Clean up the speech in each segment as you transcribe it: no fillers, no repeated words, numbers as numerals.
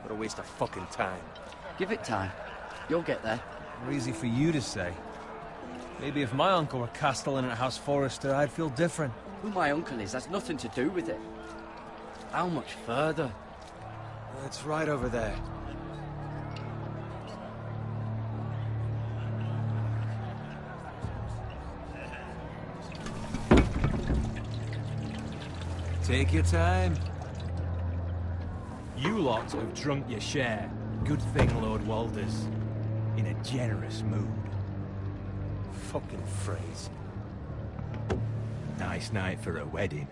What a waste of fucking time. Give it time. You'll get there. More easy for you to say. Maybe if my uncle were Castellan at House Forrester, I'd feel different. Who my uncle is has nothing to do with it. How much further? It's right over there. Take your time. You lot have drunk your share. Good thing Lord Walder's in a generous mood. Fucking phrase. Nice night for a wedding.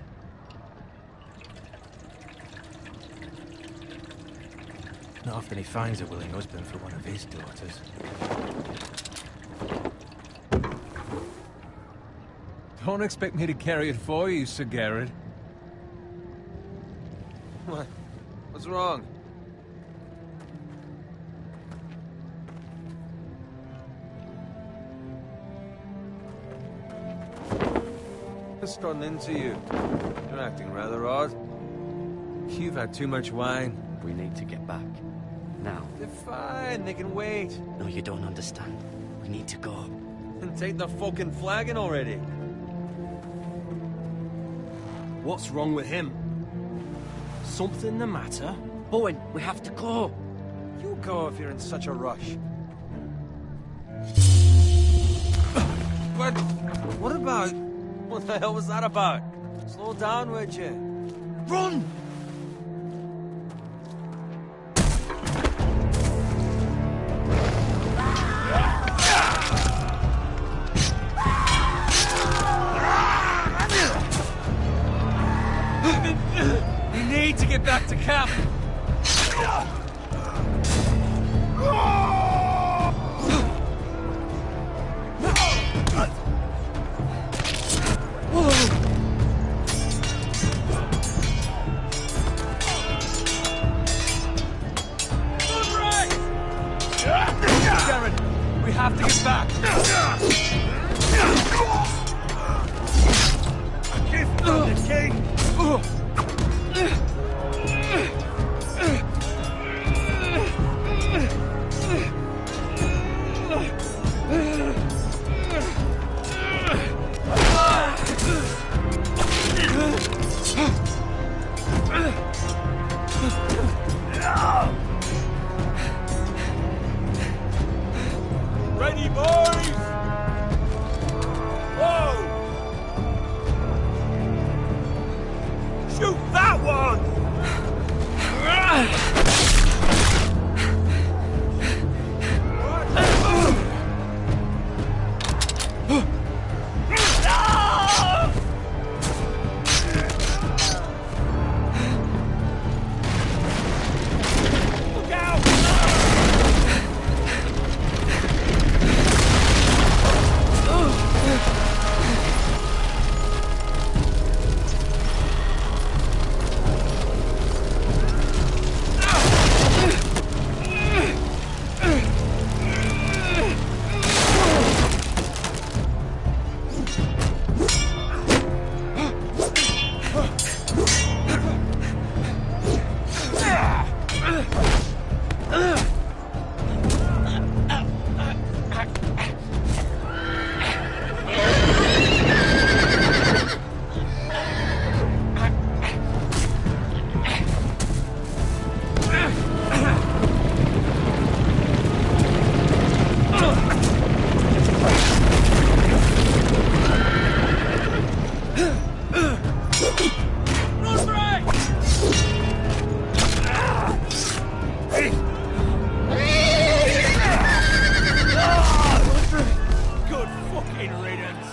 Not often he finds a willing husband for one of his daughters. Don't expect me to carry it for you, Sir Garrett. What? What's wrong? What's gotten into you? You're acting rather odd. You've had too much wine. We need to get back. Now. They're fine, they can wait. No, you don't understand. We need to go. And take the fucking flagon already. What's wrong with him? Something the matter? Bowen, we have to go. You go if you're in such a rush. But what about... What the hell was that about? Slow down, would you? Run! We need to get back to camp. We have to get back. A gift from the king. Ready, boys! Whoa! Shoot that one! Look out! Good fucking riddance.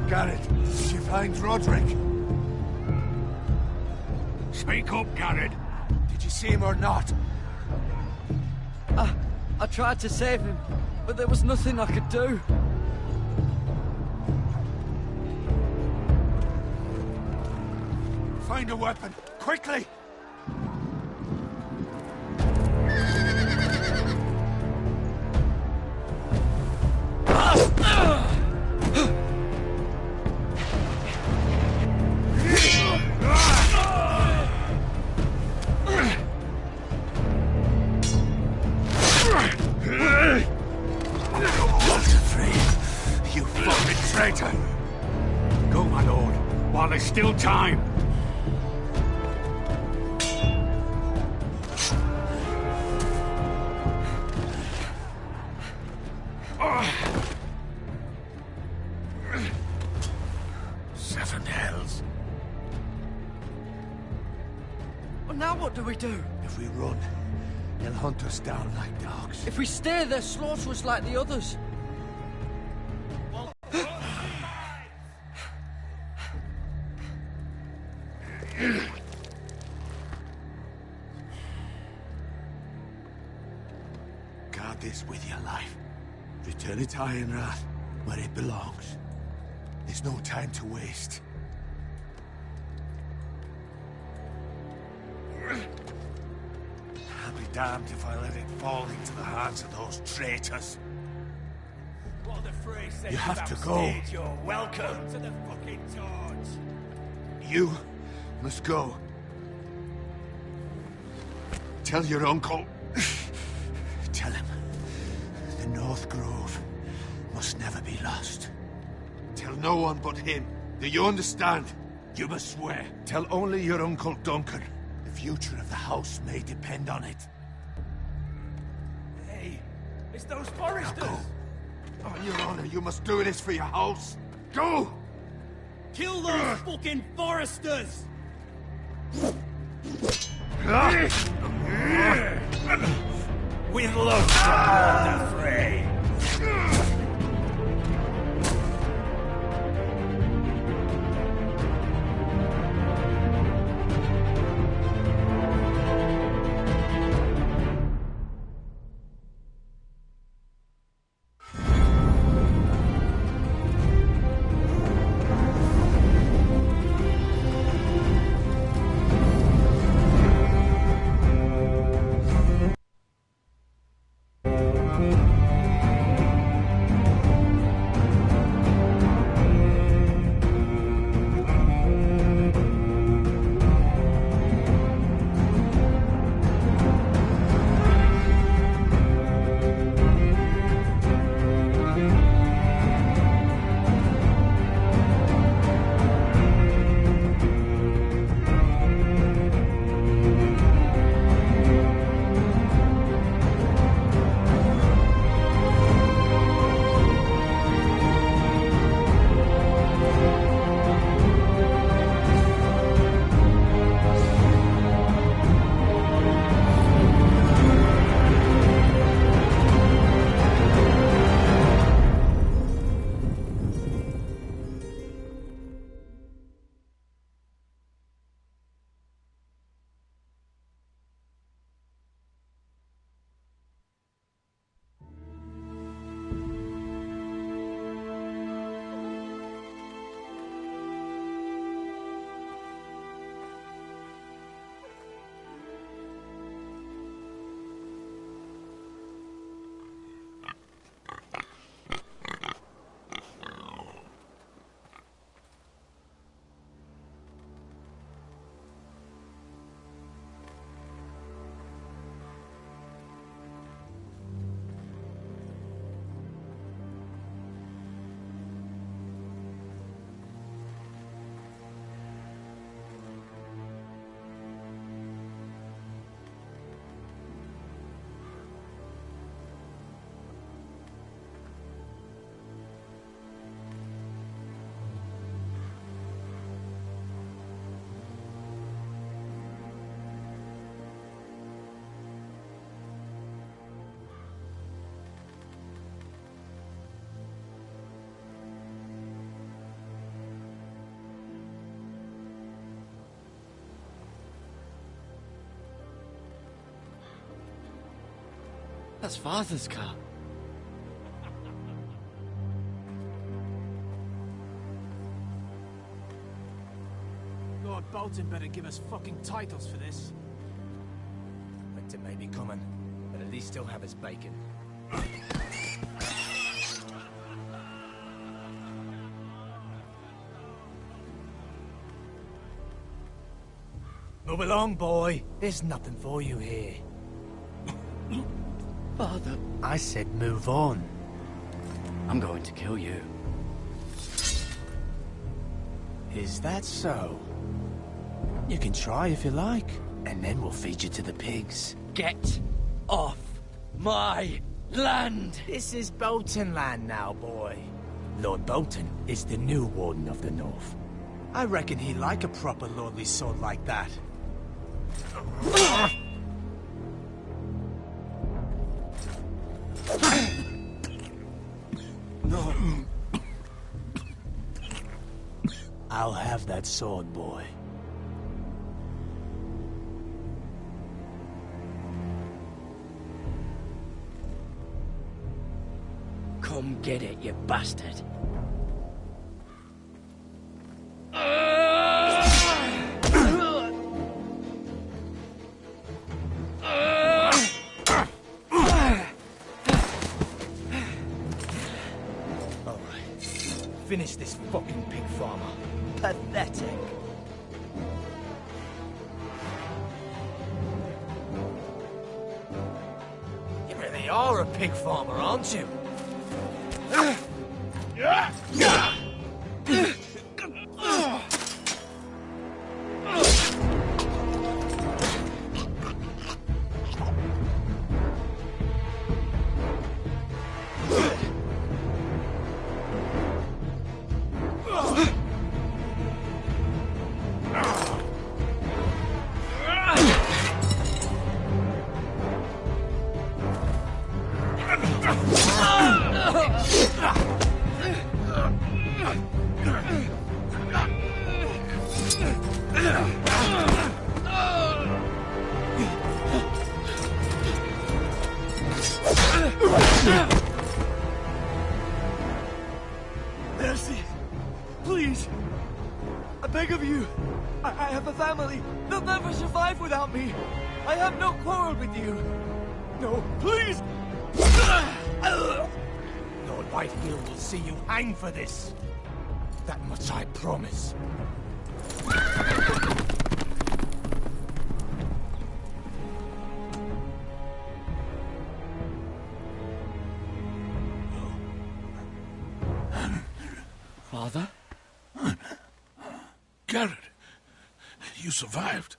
Garrett, did you find Roderick? Speak up, Garrett. Did you see him or not? I tried to save him, but there was nothing I could do. Find a weapon, quickly! Well, now what do we do? If we run, they'll hunt us down like dogs. If we stay, they'll slaughter us like the others. Guard this with your life. Return it to Ironrath, where it belongs. There's no time to waste. I'll be damned if I let it fall into the hands of those traitors. What the phrase says You have about to go. stage, you're welcome to the fucking torch. You must go. Tell your uncle. Tell him the North Grove must never be lost. Tell no one but him. Do you understand? You must swear. Tell only your Uncle Duncan. The future of the house may depend on it. Hey, it's those Now foresters. go. On your honor, you must do this for your house. Go! Kill those fucking foresters. With love to Lord Frey. That's Father's car. Lord Bolton better give us fucking titles for this. Winter may be coming, but at least he'll have his bacon. Move along, boy. There's nothing for you here. Father, I said move on. I'm going to kill you. Is that so? You can try if you like, and then we'll feed you to the pigs. Get off my land! This is Bolton land now, boy. Lord Bolton is the new Warden of the North. I reckon he'd like a proper lordly sword like that. I'll have that sword, boy. Come get it, you bastard. Finish this fucking pig farmer. Pathetic. You really are a pig farmer, aren't you? Mercy! Please! I beg of you! I have a family! They'll never survive without me! I have no quarrel with you! No, please! Lord Whitehill will see you hang for this! That much I promise. Father? Garrett, you survived.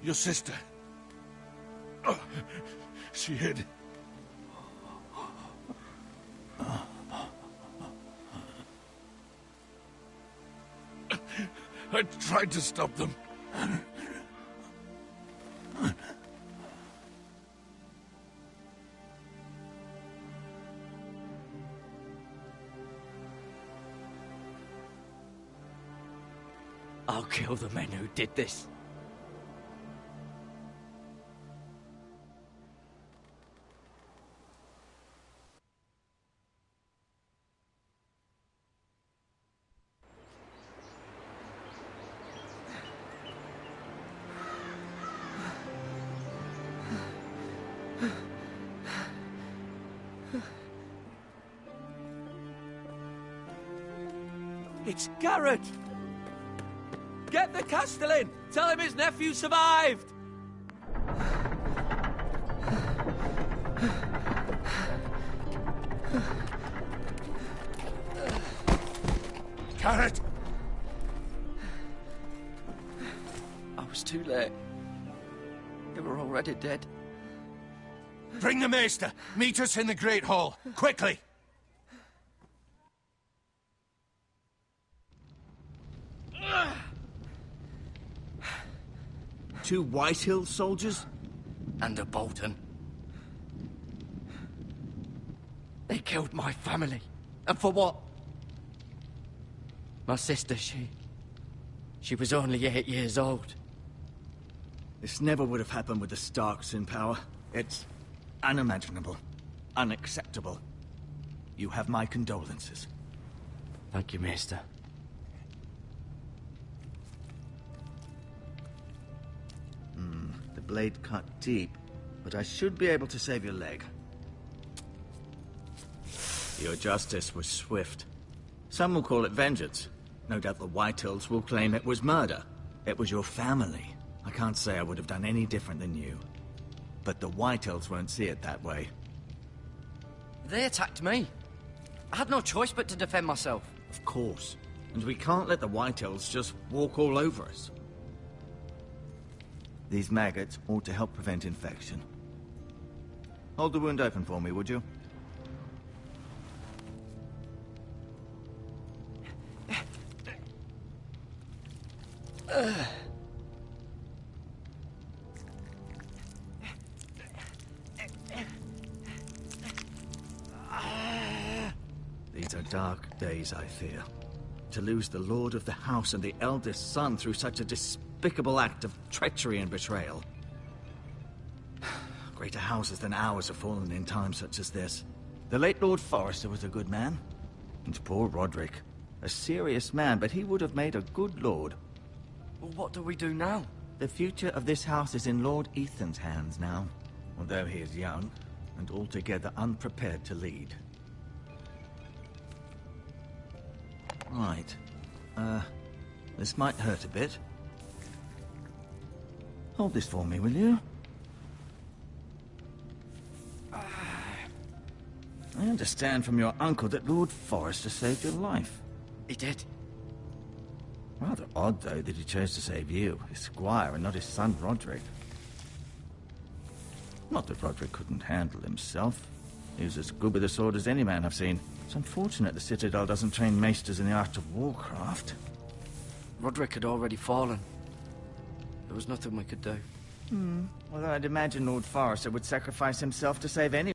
Your sister. Oh, she hid. I tried to stop them. I'll kill the men who did this. It's Garrett! Get the Castellan! Tell him his nephew survived! Garrett! I was too late. They were already dead. Bring the Maester! Meet us in the Great Hall! Quickly! Two Whitehill soldiers? And a Bolton. They killed my family. And for what? My sister, she was only 8 years old. This never would have happened with the Starks in power. It's unimaginable. Unacceptable. You have my condolences. Thank you, Maester. The blade cut deep, but I should be able to save your leg. Your justice was swift. Some will call it vengeance. No doubt the Whitehills will claim it was murder. It was your family. I can't say I would have done any different than you. But the Whitehills won't see it that way. They attacked me. I had no choice but to defend myself. Of course. And we can't let the Whitehills just walk all over us. These maggots ought to help prevent infection. Hold the wound open for me, would you? These are dark days, I fear. To lose the lord of the house and the eldest son through such a despicable act of treachery and betrayal. Greater houses than ours have fallen in times such as this. The late Lord Forrester was a good man. And poor Roderick. A serious man, but he would have made a good lord. Well, what do we do now? The future of this house is in Lord Ethan's hands now. Although he is young, and altogether unprepared to lead. Right. This might hurt a bit. Hold this for me, will you? I understand from your uncle that Lord Forrester saved your life. He did. Rather odd, though, that he chose to save you, his squire, and not his son Roderick. Not that Roderick couldn't handle himself. He was as good with a sword as any man I've seen. It's unfortunate the Citadel doesn't train maesters in the art of warcraft. Roderick had already fallen. There was nothing we could do. Although I'd imagine Lord Forrester would sacrifice himself to save any...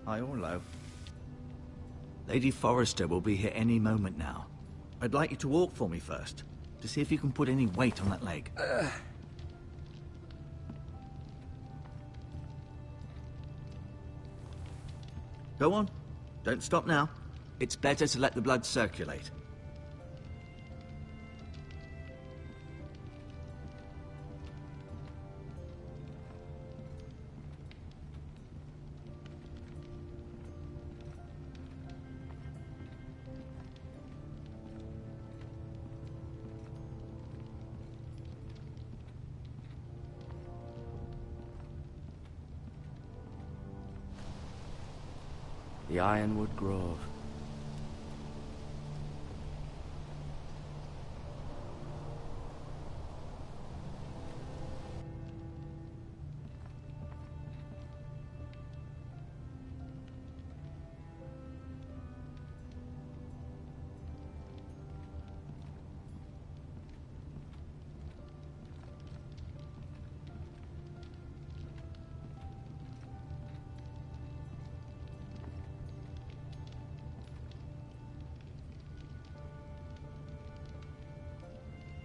Hi, Orlo. Lady Forrester will be here any moment now. I'd like you to walk for me first, to see if you can put any weight on that leg. Go on. Don't stop now. It's better to let the blood circulate. The Ironwood Grove.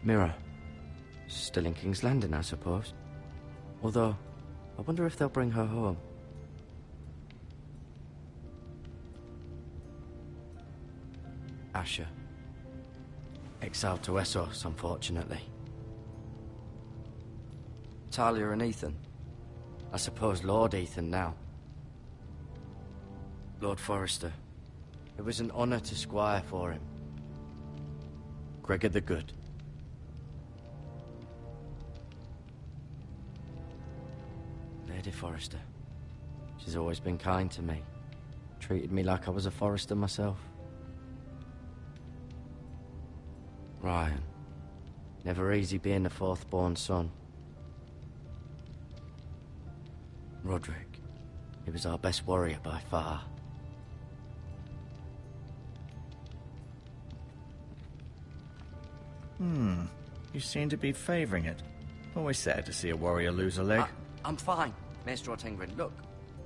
Mirror. Still in King's Landing, I suppose. Although, I wonder if they'll bring her home. Asher. Exiled to Essos, unfortunately. Talia and Ethan. I suppose Lord Ethan now. Lord Forrester. It was an honor to squire for him. Gregor the Good. Lady Forrester. She's always been kind to me. Treated me like I was a Forrester myself. Ryan. Never easy being the fourth-born son. Roderick. He was our best warrior by far. You seem to be favoring it. Always sad to see a warrior lose a leg. I'm fine, Maestro Tingrin. Look,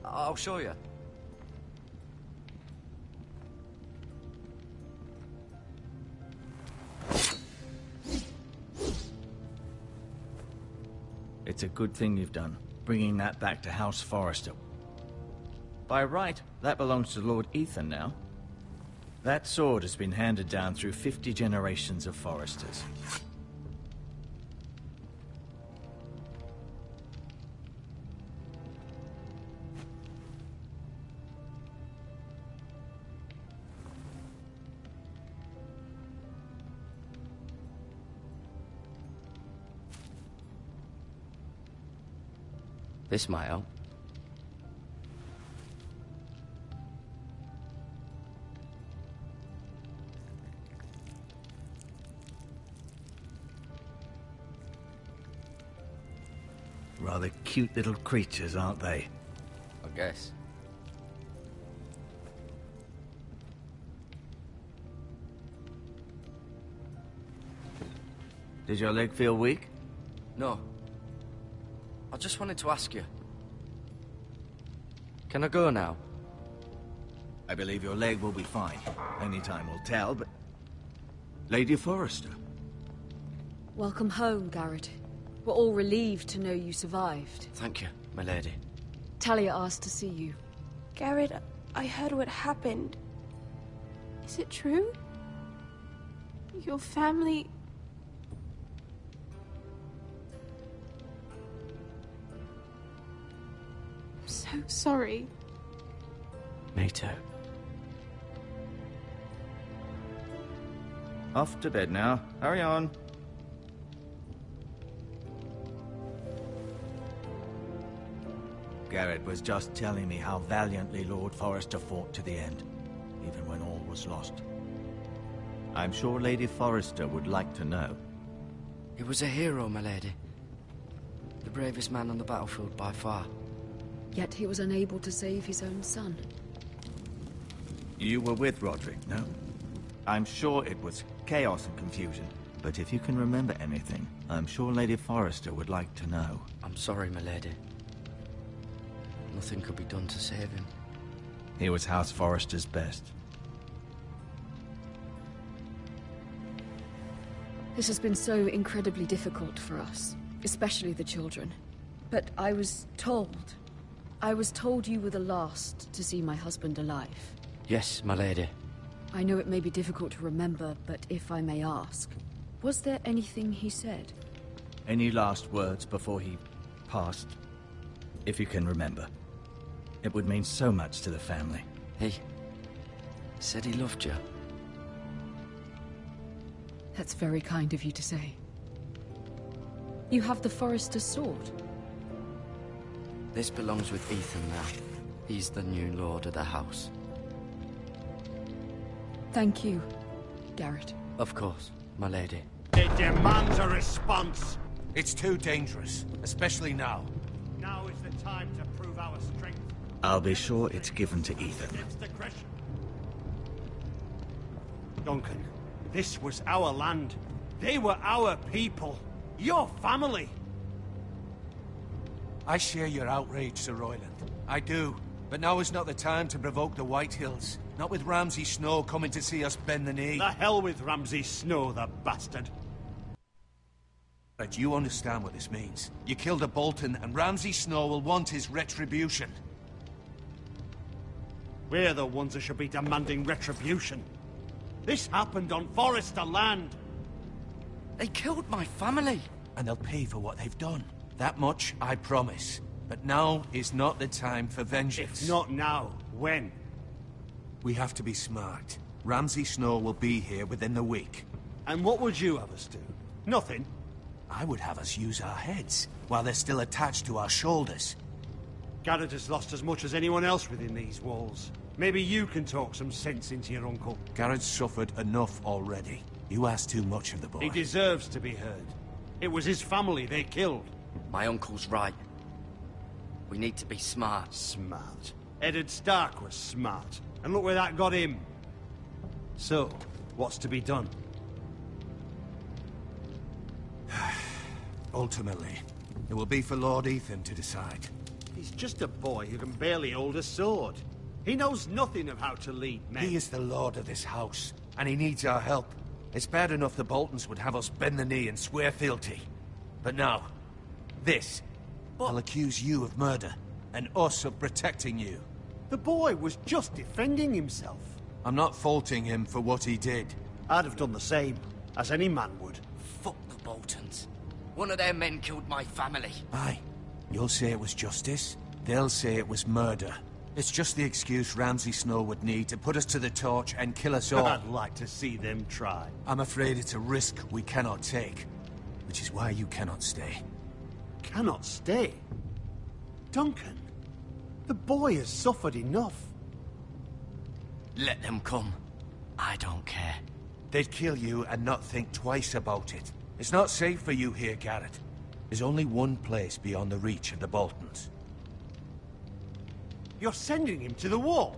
I'll show you. It's a good thing you've done, bringing that back to House Forrester. By right, that belongs to Lord Ethan now. That sword has been handed down through 50 generations of Forresters. This might help. Rather cute little creatures, aren't they? I guess. Did your leg feel weak? No. I just wanted to ask you. Can I go now? I believe your leg will be fine. Only time will tell, but... Lady Forrester. Welcome home, Garrett. We're all relieved to know you survived. Thank you, my lady. Talia asked to see you. Garrett, I heard what happened. Is it true? Your family... I'm so sorry. Me too. Off to bed now. Hurry on. Garrett was just telling me how valiantly Lord Forrester fought to the end, even when all was lost. I'm sure Lady Forrester would like to know. He was a hero, my lady. The bravest man on the battlefield by far. Yet he was unable to save his own son. You were with Roderick, no? I'm sure it was chaos and confusion, but if you can remember anything, I'm sure Lady Forrester would like to know. I'm sorry, my lady. Nothing could be done to save him. He was House Forrester's best. This has been so incredibly difficult for us, especially the children. But I was told you were the last to see my husband alive. Yes, my lady. I know it may be difficult to remember, but if I may ask, was there anything he said? Any last words before he passed? If you can remember. It would mean so much to the family. He said he loved you. That's very kind of you to say. You have the Forrester's sword. This belongs with Ethan now. He's the new lord of the house. Thank you, Garrett. Of course, my lady. It demands a response. It's too dangerous, especially now. Now is the time to prove our strength. I'll be sure it's given to Ethan. Against aggression. Duncan, this was our land. They were our people. Your family. I share your outrage, Sir Royland. I do. But now is not the time to provoke the Whitehills. Not with Ramsay Snow coming to see us bend the knee. The hell with Ramsay Snow, the bastard. But you understand what this means. You killed a Bolton, and Ramsay Snow will want his retribution. We're the ones who should be demanding retribution. This happened on Forrester land. They killed my family. And they'll pay for what they've done. That much, I promise. But now is not the time for vengeance. If not now, when? We have to be smart. Ramsay Snow will be here within the week. And what would you have us do? Nothing. I would have us use our heads, while they're still attached to our shoulders. Garrett has lost as much as anyone else within these walls. Maybe you can talk some sense into your uncle. Garrett's suffered enough already. You ask too much of the boy. He deserves to be heard. It was his family they killed. My uncle's right. We need to be smart. Smart. Eddard Stark was smart. And look where that got him. So, what's to be done? Ultimately, it will be for Lord Ethan to decide. He's just a boy who can barely hold a sword. He knows nothing of how to lead men. He is the lord of this house, and he needs our help. It's bad enough the Boltons would have us bend the knee and swear fealty. But now, this. I'll accuse you of murder, and us of protecting you. The boy was just defending himself. I'm not faulting him for what he did. I'd have done the same, as any man would. Fuck the Boltons. One of their men killed my family. Aye. You'll say it was justice. They'll say it was murder. It's just the excuse Ramsay Snow would need to put us to the torch and kill us all. I'd like to see them try. I'm afraid it's a risk we cannot take. Which is why you cannot stay. Cannot stay? Duncan, the boy has suffered enough. Let them come. I don't care. They'd kill you and not think twice about it. It's not safe for you here, Garrett. There's only one place beyond the reach of the Boltons. You're sending him to the wall.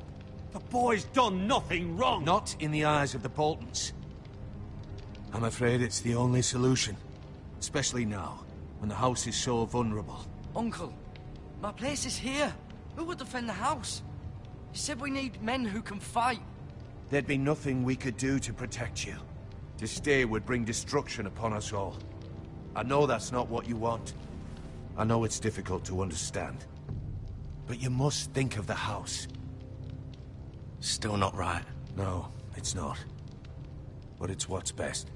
The boy's done nothing wrong. Not in the eyes of the Boltons. I'm afraid it's the only solution. Especially now, when the house is so vulnerable. Uncle, my place is here. Who would defend the house? You said we need men who can fight. There'd be nothing we could do to protect you. To stay would bring destruction upon us all. I know that's not what you want. I know it's difficult to understand. But you must think of the house. Still not right. No, it's not. But it's what's best.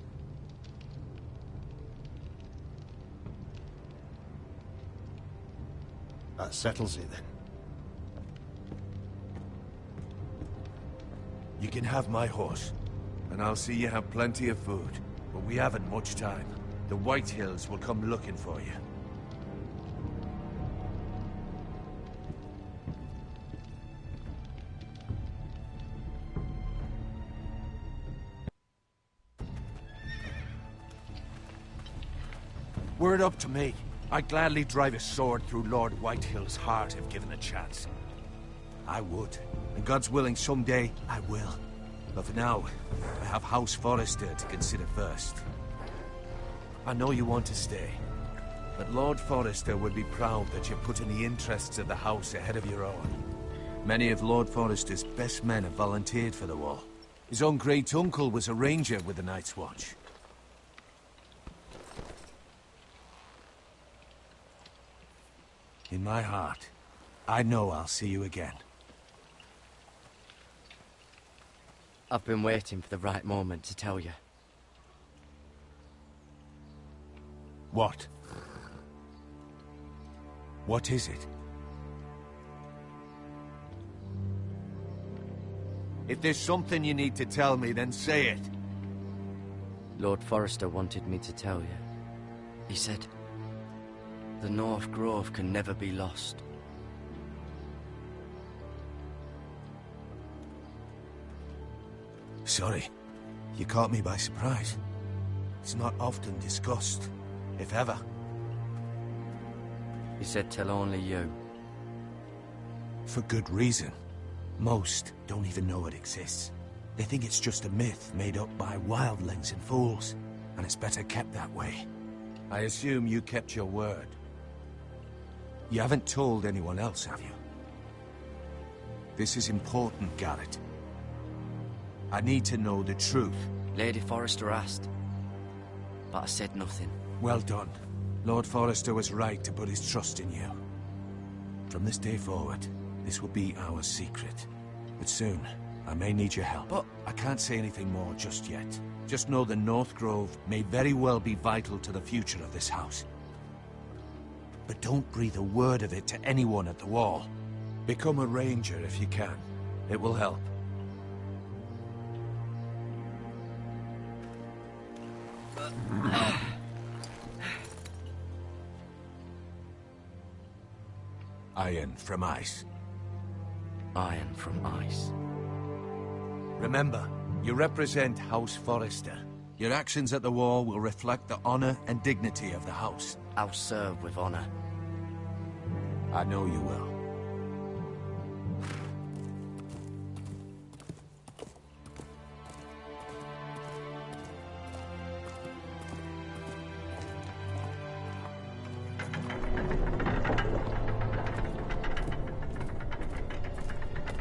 That settles it, then. You can have my horse, and I'll see you have plenty of food. But we haven't much time. The White Hills will come looking for you. Were it up to me, I'd gladly drive a sword through Lord Whitehill's heart if given a chance. I would. And God's willing, someday I will. But for now, I have House Forrester to consider first. I know you want to stay, but Lord Forrester would be proud that you're putting the interests of the house ahead of your own. Many of Lord Forrester's best men have volunteered for the war. His own great-uncle was a ranger with the Night's Watch. In my heart, I know I'll see you again. I've been waiting for the right moment to tell you. What? What is it? If there's something you need to tell me, then say it. Lord Forrester wanted me to tell you. He said, the North Grove can never be lost. Sorry. You caught me by surprise. It's not often discussed, if ever. He said tell only you. For good reason. Most don't even know it exists. They think it's just a myth made up by wildlings and fools, and it's better kept that way. I assume you kept your word. You haven't told anyone else, have you? This is important, Garrett. I need to know the truth. Lady Forrester asked, but I said nothing. Well done. Lord Forrester was right to put his trust in you. From this day forward, this will be our secret. But soon, I may need your help. But I can't say anything more just yet. Just know the North Grove may very well be vital to the future of this house. But don't breathe a word of it to anyone at the wall. Become a ranger if you can. It will help. Iron from ice. Iron from ice. Remember, you represent House Forrester. Your actions at the war will reflect the honor and dignity of the house. I'll serve with honor. I know you will.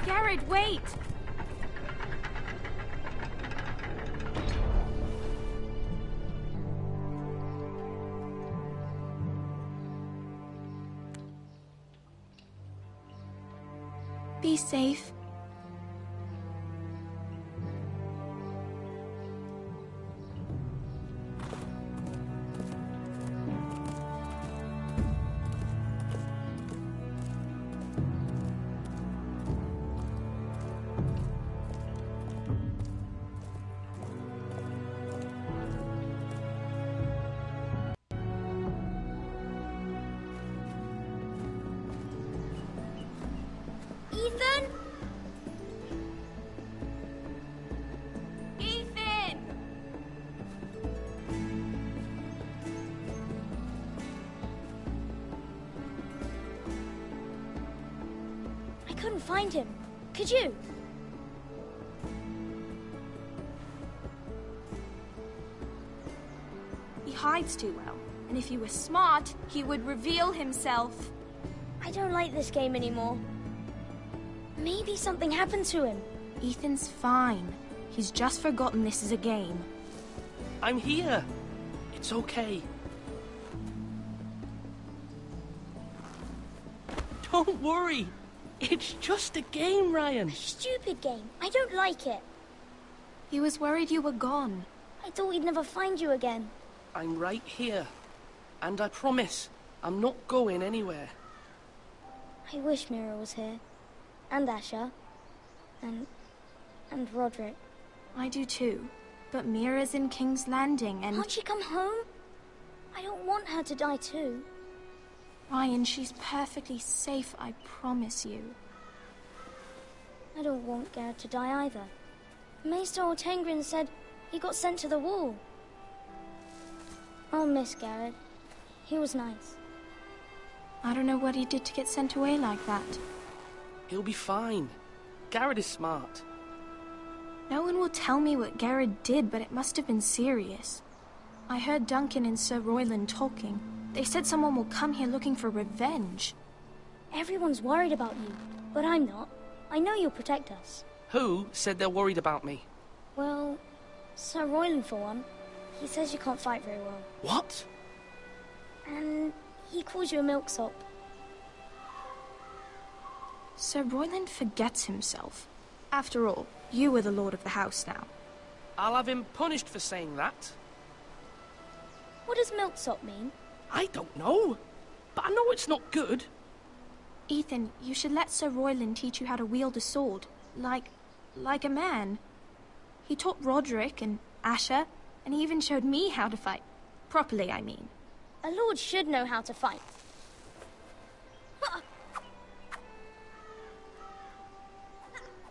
Garrett, wait! Be safe. couldn't find him. Could you? He hides too well, and if he were smart, he would reveal himself. I don't like this game anymore. Maybe something happened to him. Ethan's fine. He's just forgotten this is a game. I'm here. It's okay. Don't worry. It's just a game, Ryan. A stupid game. I don't like it. He was worried you were gone. I thought we'd never find you again. I'm right here. And I promise, I'm not going anywhere. I wish Mira was here. And Asher. And Roderick. I do too. But Mira's in King's Landing and... Can't she come home? I don't want her to die too. Ryan, she's perfectly safe, I promise you. I don't want Garrett to die either. Maester Ortengrin said he got sent to the wall. I'll miss Garrett. He was nice. I don't know what he did to get sent away like that. He'll be fine. Garrett is smart. No one will tell me what Garrett did, but it must have been serious. I heard Duncan and Sir Royland talking. They said someone will come here looking for revenge. Everyone's worried about you, but I'm not. I know you'll protect us. Who said they're worried about me? Well, Sir Royland for one. He says you can't fight very well. What? And he calls you a milksop. Sir Royland forgets himself. After all, you are the lord of the house now. I'll have him punished for saying that. What does milksop mean? I don't know, but I know it's not good. Ethan, you should let Sir Royland teach you how to wield a sword, like a man. He taught Roderick and Asher, and he even showed me how to fight. Properly, I mean. A lord should know how to fight.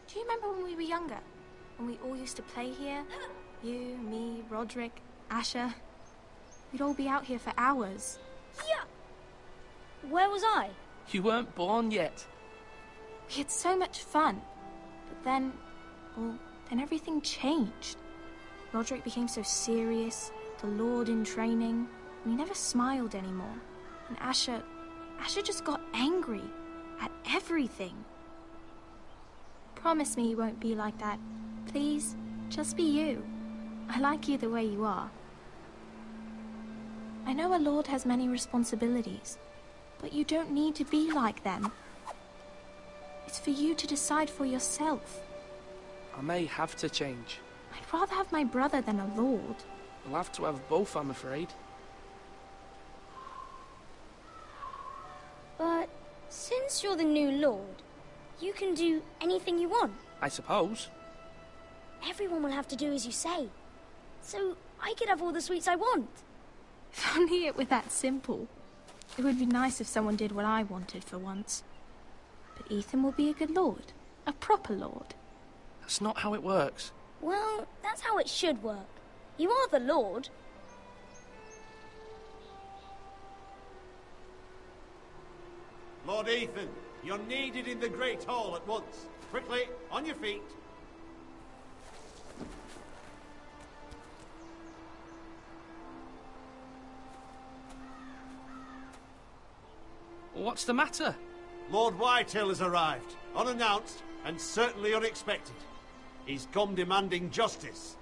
Do you remember when we were younger? When we all used to play here? You, me, Roderick, Asher. We'd all be out here for hours. Yeah. Where was I? You weren't born yet. We had so much fun. But then, well, then everything changed. Roderick became so serious, the Lord in training, and he never smiled anymore. And Asher just got angry at everything. Promise me you won't be like that. Please, just be you. I like you the way you are. I know a lord has many responsibilities, but you don't need to be like them. It's for you to decide for yourself. I may have to change. I'd rather have my brother than a lord. We'll have to have both, I'm afraid. But since you're the new lord, you can do anything you want. I suppose. Everyone will have to do as you say. So I could have all the sweets I want. If only it were that simple. It would be nice if someone did what I wanted for once. But Ethan will be a good lord. A proper lord. That's not how it works. Well, that's how it should work. You are the lord. Lord Ethan, you're needed in the Great Hall at once. Quickly, on your feet. What's the matter? Lord Whitehill has arrived, unannounced and certainly unexpected. He's come demanding justice.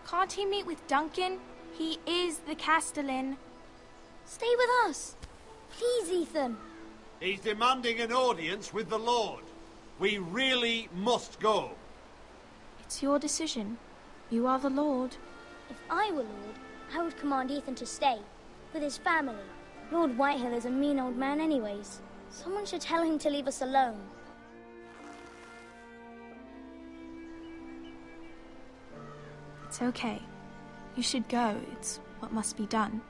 Can't he meet with Duncan? He is the Castellan. Stay with us. Please, Ethan. He's demanding an audience with the Lord. We really must go. It's your decision. You are the Lord. If I were Lord, I would command Ethan to stay, with his family. Lord Whitehill is a mean old man anyways. Someone should tell him to leave us alone. It's okay. You should go. It's what must be done.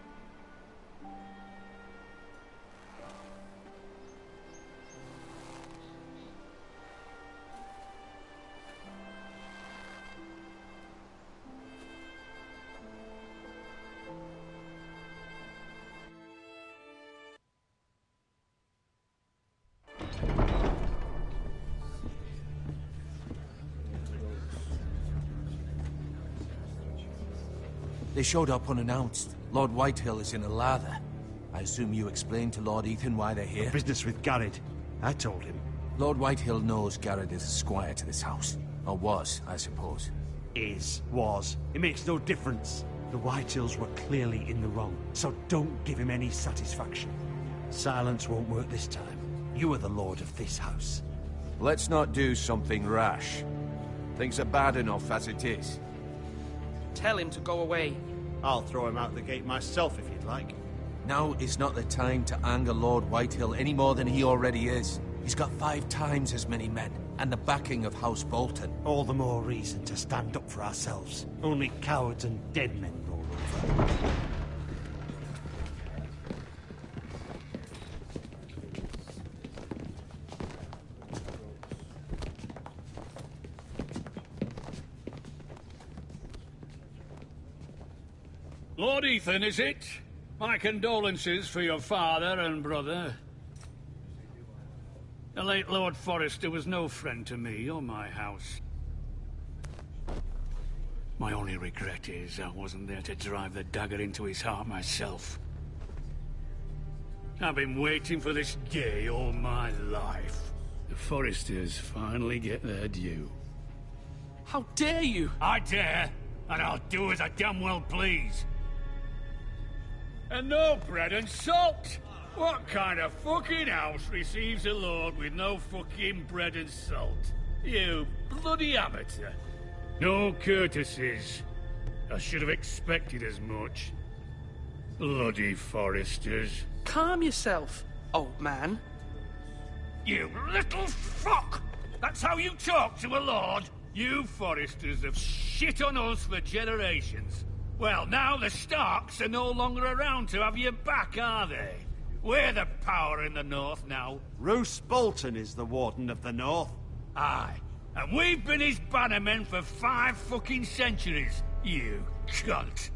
They showed up unannounced. Lord Whitehill is in a lather. I assume you explained to Lord Ethan why they're here? Business with Garrett. I told him. Lord Whitehill knows Garrett is a squire to this house. Or was, I suppose. Was. It makes no difference. The Whitehills were clearly in the wrong, so don't give him any satisfaction. Silence won't work this time. You are the lord of this house. Let's not do something rash. Things are bad enough as it is. Tell him to go away. I'll throw him out the gate myself if you'd like. Now is not the time to anger Lord Whitehill any more than he already is. He's got 5 times as many men, and the backing of House Bolton. All the more reason to stand up for ourselves. Only cowards and dead men roll over. Lord Ethan, is it? My condolences for your father and brother. The late Lord Forrester was no friend to me or my house. My only regret is I wasn't there to drive the dagger into his heart myself. I've been waiting for this day all my life. The Forresters finally get their due. How dare you? I dare, and I'll do as I damn well please. And no bread and salt! What kind of fucking house receives a lord with no fucking bread and salt? You bloody amateur. No courtesies. I should have expected as much. Bloody Forresters. Calm yourself, old man. You little fuck! That's how you talk to a lord? You Forresters have shit on us for generations. Well, now the Starks are no longer around to have your back, are they? We're the power in the north now. Roose Bolton is the Warden of the North. Aye. And we've been his bannermen for 5 fucking centuries, you cunt.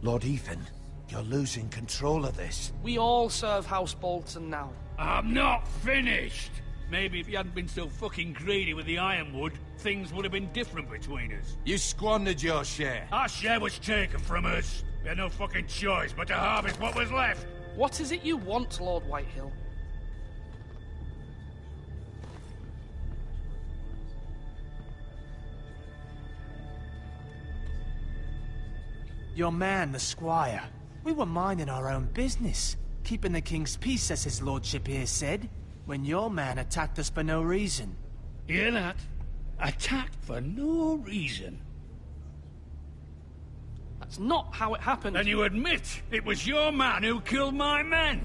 Lord Ethan, you're losing control of this. We all serve House Bolton now. I'm not finished! Maybe if you hadn't been so fucking greedy with the ironwood, things would have been different between us. You squandered your share. Our share was taken from us. We had no fucking choice but to harvest what was left. What is it you want, Lord Whitehill? Your man, the squire. We were minding our own business, keeping the king's peace, as his lordship here said, when your man attacked us for no reason. Hear that? Attacked for no reason. That's not how it happened. And you admit it was your man who killed my men?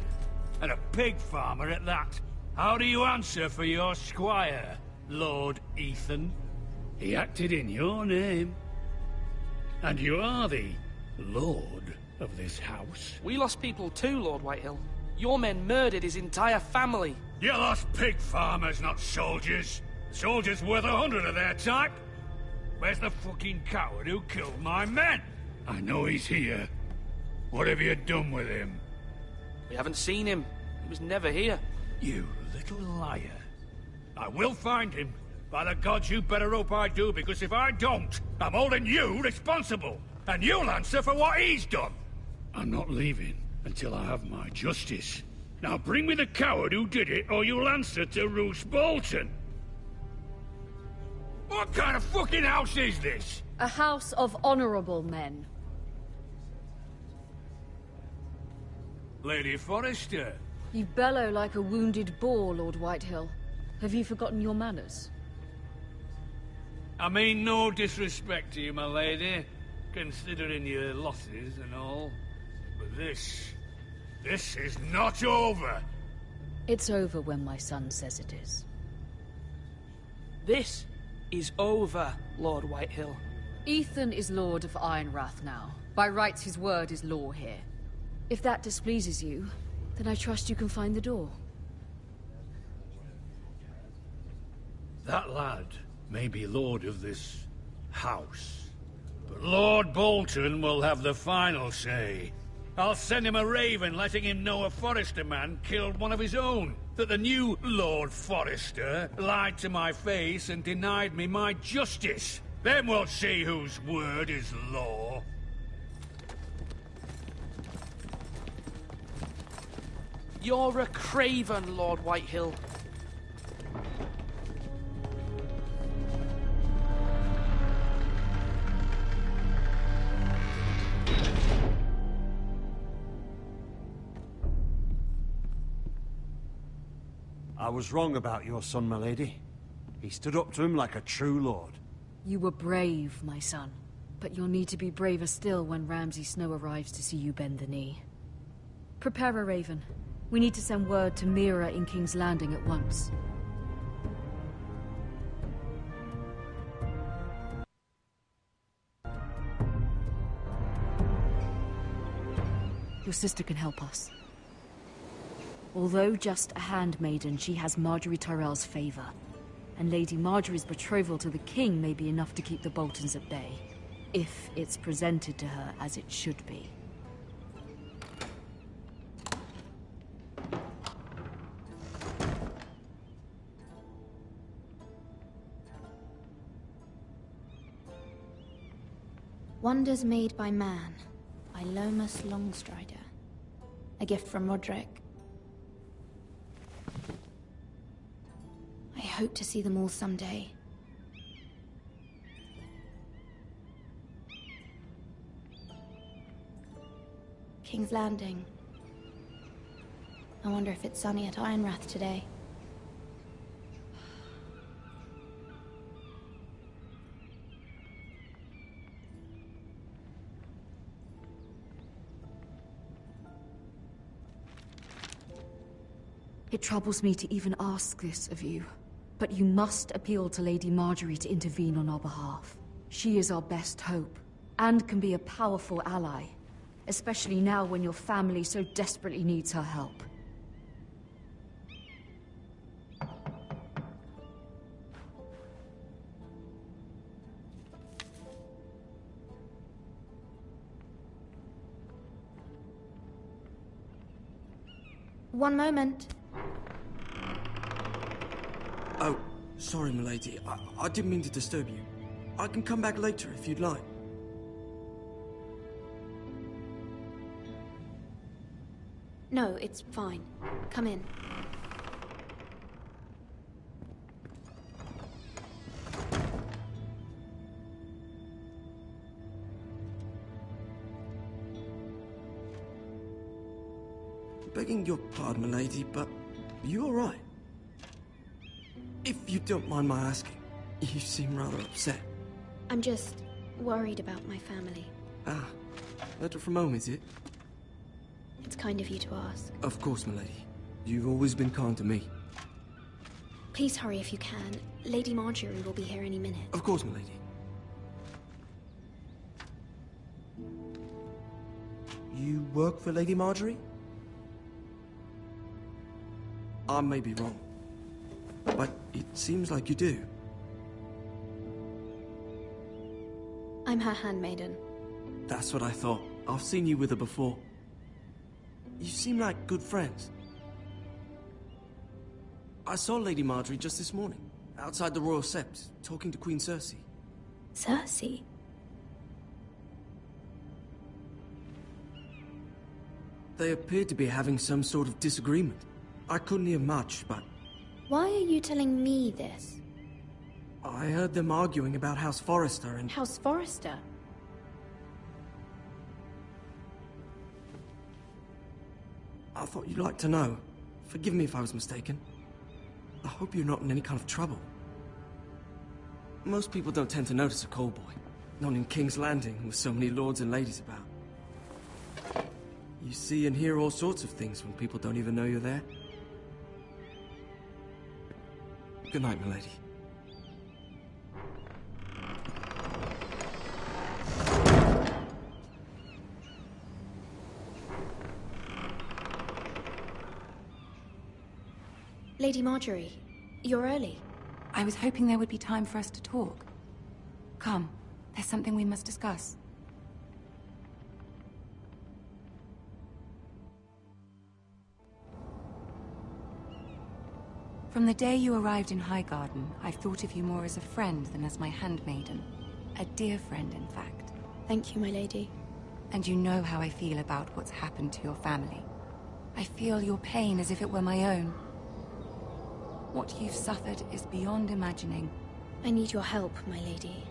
And a pig farmer at that. How do you answer for your squire, Lord Ethan? He acted in your name. And you are the lord of this house. We lost people too, Lord Whitehill. Your men murdered his entire family. You lost pig farmers, not soldiers. Soldiers worth 100 of their type. Where's the fucking coward who killed my men? I know he's here. What have you done with him? We haven't seen him. He was never here. You little liar. I will find him. By the gods, you better hope I do, because if I don't, I'm holding you responsible. And you'll answer for what he's done. I'm not leaving until I have my justice. Now bring me the coward who did it, or you'll answer to Roose Bolton. What kind of fucking house is this? A house of honorable men. Lady Forrester. You bellow like a wounded boar, Lord Whitehill. Have you forgotten your manners? I mean no disrespect to you, my lady, considering your losses and all. But this is not over. It's over when my son says it is. This is over, Lord Whitehill. Ethan is Lord of Ironrath now. By rights, his word is law here. If that displeases you, then I trust you can find the door. That lad may be lord of this house, but Lord Bolton will have the final say. I'll send him a raven letting him know a Forrester man killed one of his own, that the new Lord Forrester lied to my face and denied me my justice. Then we'll see whose word is law. You're a craven, Lord Whitehill. I was wrong about your son, my lady. He stood up to him like a true lord. You were brave, my son. But you'll need to be braver still when Ramsay Snow arrives to see you bend the knee. Prepare a raven. We need to send word to Mira in King's Landing at once. Your sister can help us. Although just a handmaiden, she has Marjorie Tyrell's favor. And Lady Marjorie's betrothal to the king may be enough to keep the Boltons at bay. If it's presented to her as it should be. Wonders Made by Man, by Lomas Longstrider. A gift from Roderick. I hope to see them all someday. King's Landing. I wonder if it's sunny at Ironrath today. It troubles me to even ask this of you, but you must appeal to Lady Marjorie to intervene on our behalf. She is our best hope, and can be a powerful ally, especially now when your family so desperately needs her help. One moment. Oh, sorry, milady. I didn't mean to disturb you. I can come back later if you'd like. No, it's fine. Come in. Begging your pardon, milady, but you all right? If you don't mind my asking, you seem rather upset. I'm just worried about my family. Ah, letter from home, is it? It's kind of you to ask. Of course, milady. You've always been kind to me. Please hurry if you can. Lady Marjorie will be here any minute. Of course, milady. You work for Lady Marjorie? I may be wrong, but it seems like you do. I'm her handmaiden. That's what I thought. I've seen you with her before. You seem like good friends. I saw Lady Marjorie just this morning, outside the Royal Sept, talking to Queen Cersei. Cersei? They appeared to be having some sort of disagreement. I couldn't hear much, but... Why are you telling me this? I heard them arguing about House Forrester and... House Forrester? I thought you'd like to know. Forgive me if I was mistaken. I hope you're not in any kind of trouble. Most people don't tend to notice a callboy. Not in King's Landing, with so many lords and ladies about. You see and hear all sorts of things when people don't even know you're there. Good night, milady. Lady Marjorie, you're early. I was hoping there would be time for us to talk. Come, there's something we must discuss. From the day you arrived in Highgarden, I've thought of you more as a friend than as my handmaiden. A dear friend, in fact. Thank you, my lady. And you know how I feel about what's happened to your family. I feel your pain as if it were my own. What you've suffered is beyond imagining. I need your help, my lady.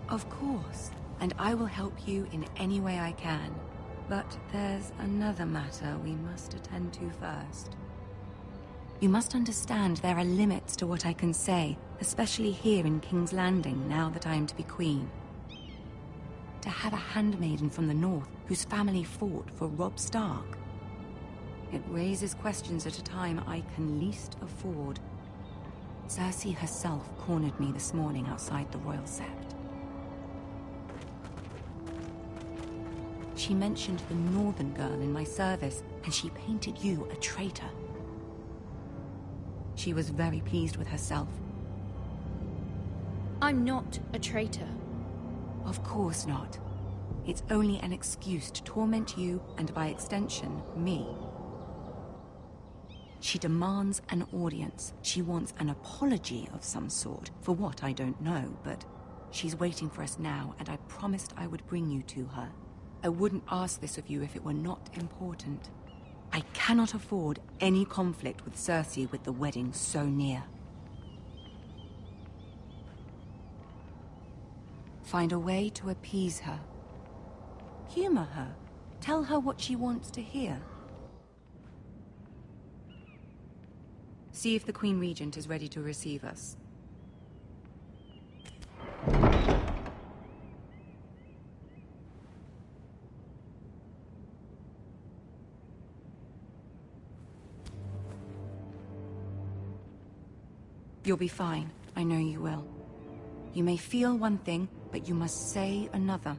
Of course, and I will help you in any way I can. But there's another matter we must attend to first. You must understand there are limits to what I can say, especially here in King's Landing, now that I am to be queen. To have a handmaiden from the north whose family fought for Robb Stark. It raises questions at a time I can least afford. Cersei herself cornered me this morning outside the Royal Sept. She mentioned the northern girl in my service, and she painted you a traitor. She was very pleased with herself. I'm not a traitor. Of course not. It's only an excuse to torment you, and by extension, me. She demands an audience. She wants an apology of some sort. For what, I don't know, but she's waiting for us now, and I promised I would bring you to her. I wouldn't ask this of you if it were not important. I cannot afford any conflict with Cersei with the wedding so near. Find a way to appease her. Humor her. Tell her what she wants to hear. See if the Queen Regent is ready to receive us. You'll be fine. I know you will. You may feel one thing, but you must say another.